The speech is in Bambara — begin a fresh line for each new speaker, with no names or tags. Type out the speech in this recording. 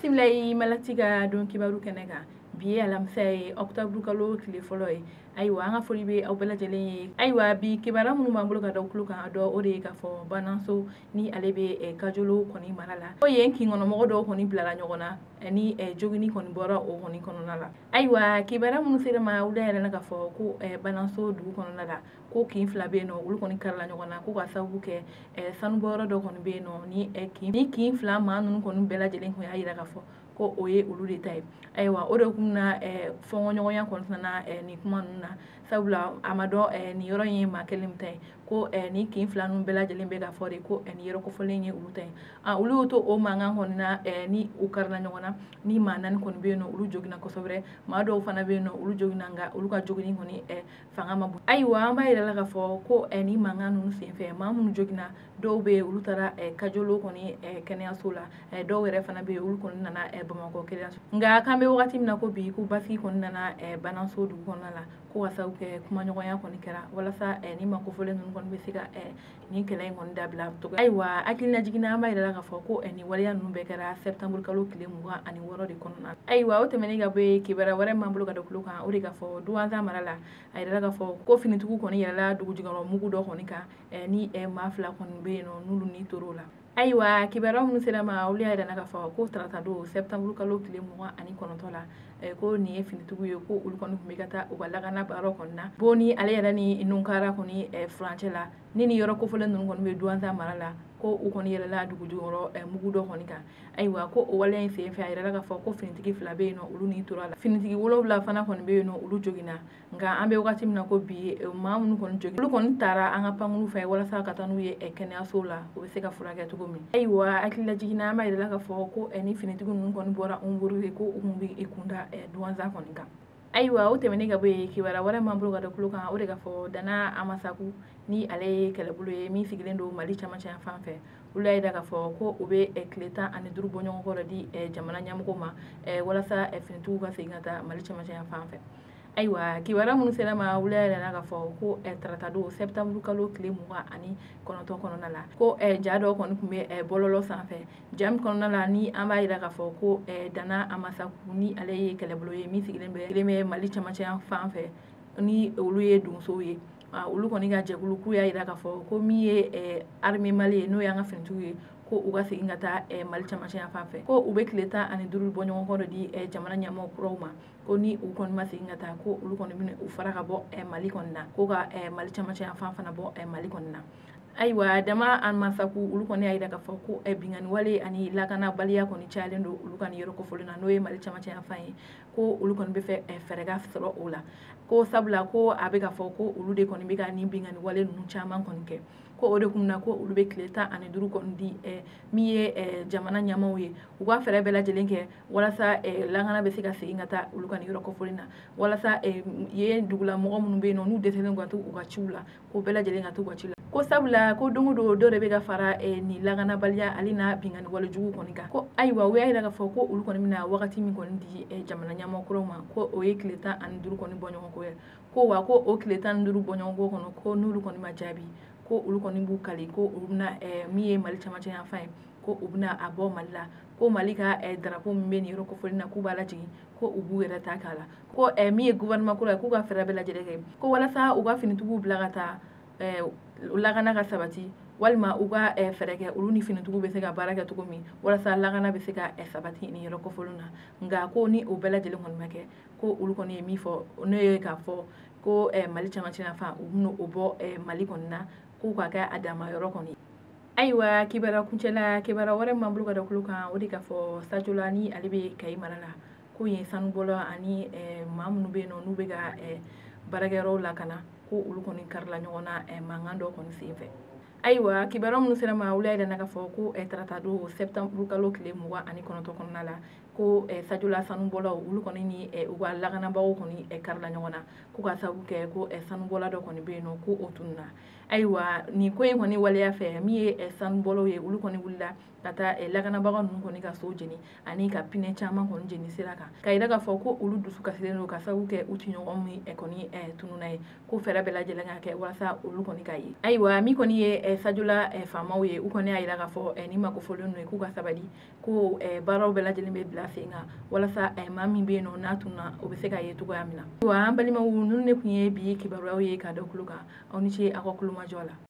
bisimilai malatiga don kibaru kɛnɛ bi alamisa ye octobre kalo tile fɔlɔ ye ayiwa an ka foli bɛ aw bɛɛ lajɛlen ye ayiwa bi kibaruya minnu b'an bolo ka da kulo kan dɔ o de ye k'a fɔ Bananso ni ale bɛ kajolo kɔni mara la ko yen kin kɔnɔmɔgɔ dɔw kɔni bilara ɲɔgɔn na ni jogini kɔni bɔra o kɔni kɔnɔna la ayiwa kibaruya minnu sera ma olu yɛrɛ k'a fɔ ko Bananso dugu kɔnɔna la ko kin fila bɛ yen nɔ olu kɔni karila ɲɔgɔn na ko ka sababu kɛ sanubɔyɔrɔ dɔ kɔni bɛ yen nɔ ni kin fila maa ninnu kɔni bɛɛ lajɛlen kun y'a yira k'a fɔ ko o ye olu de ta ye ayiwa o de kun na fɔɲɔgɔnya kɔnɔna nin kuma ninnu na sabula a ma dɔn nin yɔrɔ in ye maa kelen ta ye ko ni kin fila ninnu bɛɛ lajɛlen bɛ ka fɔ de ko nin yɔrɔ kofɔlen ye olu ta ye olu y'o to o mankan kɔni na ni u karila ɲɔgɔn na ni maa naani kɔni bɛ yen nɔ olu jogina kosɛbɛ maa dɔw fana bɛ yen nɔ olu jogina nka olu ka jogini kɔni fanga ma bon ayiwa an b'a yira la k'a fɔ ko ni mankan ninnu senfɛ maa minnu jogina dɔw bɛ yen olu taara kajolo kɔni kɛnɛyaso la dɔw yɛrɛ fana bɛ yen olu kɔni nana Bamakɔ kɛnɛyaso nka k'an bɛ wagati min na ko bi ko basigi kɔni nana Bananso dugu kɔnɔna la ko ka sababu kɛ kumaɲɔgɔnya kɔni kɛra walasa ni ma kofɔlen ninnu kɔni bɛ se ka nin kɛlɛ in kɔni dabila cogo ayiwa hakilina jiginna an b'a yira la k'a fɔ ko nin waleya ninnu bɛɛ kɛra septembre kalo tile 26 de kɔnɔna la ayiwa o tɛmɛnen ka bɔ yen kibaruya wɛrɛ m'an bolo ka da kulo kan o de k'a fɔ Duwanza mara la a yira la k'a fɔ ko finitigiw kɔni yɛlɛla dugujukɔrɔ mugu dɔ kɔni kan ni maa fila kɔni bɛ yen nɔ n'olu ni tor'o la ayiwa kibaruya minnu sera ma olu y'a yira k'a fɔ ko tarata don septembre kalo tile 29 la ko nin ye finitigiw ye ko olu kɔni tun bɛ ka taa u ka lakana baaraw kɔni na bon ni ale yɛrɛ ni Nunkara kɔni furancɛ la ni nin yɔrɔ kofɔlen ninnu kɔni bɛ Duwanza mara la ko u kɔni yɛlɛla dugujukɔrɔ mugu dɔ kɔni kan ayiwa ko o waleya in senfɛ a yira k'a fɔ ko finitigi fila bɛ yen nɔ olu ni tora la finitigi 7 fana kɔni bɛ yen nɔ olu jogina nka an bɛ wagati min na ko bi maa minnu kɔni jogina olu kɔni taara an ka pankuru fɛ walasa ka taa n'u ye kɛnɛyaso la u bɛ se ka furakɛ cogo min ayiwa hakilila jiginna an b'a yira k'a fɔ ko ni finitigi ninnu kɔni bɔra Unburu ye ko u kun bɛ kunda Duwanza kɔni kan ayiwa o tɛmɛnen ka bɔ yen kibaruya wɛrɛ m'an bolo ka da kulo kan o de k'a fɔ Dana Amasaku ni ale ye kɛlɛbolo ye min sigilen don Mali cɛmancɛ yan fan fɛ olu y'a yira k'a fɔ ko u bɛ tile 15 bɔ ɲɔgɔn kɔrɔ di jamana ɲɛmɔgɔw ma walasa finitigiw ka segin ka taa Mali cɛmancɛ yan fan fɛ ayiwa kibaruya minnu sera ma olu y'a yira k'a fɔ ko tarata don septembre kalo tile 29 kɔnɔna la ko ja dɔw kɔni tun bɛ bɔlɔlɔ sanfɛ ja min kɔnɔna la ni an b'a yira k'a fɔ ko Dana Amasaku ni ale ye kɛlɛbolo ye min sigilen bɛ Mali cɛmancɛ yan fan fɛ ni olu ye donsow ye olu kɔni ka jɛkulu k'u y'a yira k'a fɔ ko min ye armée Mali ye n'o y'an ka finitigiw ye ko u ka segin ka taa Mali cɛmancɛ yan fan fɛ ko u bɛ tile 15 bɔ ɲɔgɔn kɔrɔ di jamana ɲɛmɔgɔ kuraw ma ko ni u kɔni ma segin ka taa ko olu kɔni bɛ u fara ka bɔ Mali kɔni na ko ka Mali cɛmancɛ yan fan fana bɔ Mali kɔni na ayiwa Dana Amasaku olu kɔni y'a yira k'a fɔ ko binkani wale ani lakanabaliya kɔni cayalen don olu ka nin yɔrɔ kofɔlen na n'o ye Mali cɛmancɛ yan fan ye ko olu kɔni bɛ fɛ fɛɛrɛ ka sɔrɔ o la ko sabula ko a bɛ k'a fɔ ko olu de kɔni bɛ ka nin binkani wale ninnu caman kɔni kɛ ko o de kun na ko olu bɛ tile 15 kɔni di min ye jamana ɲɛmaaw ye u ka fɛɛrɛ bɛɛ lajɛlen kɛ walasa lakana bɛ se ka segin ka taa olu ka nin yɔrɔ kofɔlen na walasa yen dugulamɔgɔ minnu bɛ yen nɔ n'u dɛsɛlen ka to u ka ciw la ko bɛɛ lajɛlen ka to u ka ci la ko sabula ko don o don dɔ de bɛ ka fara nin lakanabaliya ale n'a binkani wale jugu kɔni kan ko ayiwa u y'a yira k'a fɔ ko olu kɔni bɛna wagati min kɔni di jamana ɲɛmɔgɔ kuraw ma ko o ye tile 15 kɔni bɔ ɲɔgɔn kɔ ye ko wa ko o tile 15 bɔ ɲɔgɔn kɔ kɔnɔ ko n'olu kɔni ma jaabi ko olu kɔni b'u kali ko olu bɛna min ye Mali cɛmancɛ yan fan ye ko u bɛna a bɔ Mali la ko Mali ka drapeau min bɛ nin yɔrɔ kofɔlen na k'u b'a lajigin ko u b'u yɛrɛ ta k'a la ko min ye gouvernement kura ye k'u ka fɛɛrɛ bɛɛ lajɛlen kɛ ko walasa u ka finitigiw bila ka taa lakana ka sabati walima u ka fɛɛrɛ kɛ olu ni finitigiw bɛ se ka baara kɛ cogo min walasa lakana bɛ se ka sabati nin yɔrɔ kofɔlen na nka ko ni o bɛɛ lajɛlen kɔni ma kɛ ko olu kɔni ye min fɔ n'o ye k'a fɔ ko Mali cɛmancɛ yan fan u bɛna o bɔ Mali kɔni na k'u ka kɛ a dama yɔrɔ kɔni ayiwa kibaruya kuncɛla kibaruya wɛrɛ m'an bolo ka da kulo kan o de k'a fɔ Sajo la ni ale bɛ Kayi mara la ko yen sanubɔla ani maa minnu bɛ yen nɔ n'u bɛ ka baarakɛyɔrɔw lakana ko olu kɔni karila ɲɔgɔn na mankan dɔ kɔni senfɛ ayiwa kibaruya minnu sera ma olu y'a yira k'a fɔ ko tarata don septembre kalo tile 29 kɔnɔna la ko Sajola sanubɔlaw olu kɔni ni u ka lakanabagaw kɔni karila ɲɔgɔn na ko ka sababu kɛ ko sanubɔla dɔ kɔni bɛ yen nɔ ko o tununna ayiwa nin ko in kɔni waleya fɛ min ye sanubɔlaw ye olu kɔni wulila ka taa lakanabaga ninnu kɔni ka so jeni ani ka pinɛ caman kɔni jeni sira kan ka yira k'a fɔ ko olu dusu kasilen don ka sababu kɛ u tiɲɔgɔn min kɔni tununa ye ko fɛɛrɛ bɛɛ lajɛlen ka kɛ walasa olu kɔni ka ye ayiwa min kɔni ye Sajola faamaw ye u kɔni y'a yira k'a fɔ ni makofɔlen don k'u ka sabali ko baaraw bɛɛ lajɛlen bɛ bila sen kan walasa maa min bɛ yen nɔ n'a tunna o bɛ se ka ye cogoya min na wa an balimaw ninnu de tun ye bi kibaruyaw ye ka da kulo kan aw ni ce aw ka kulomajɔ la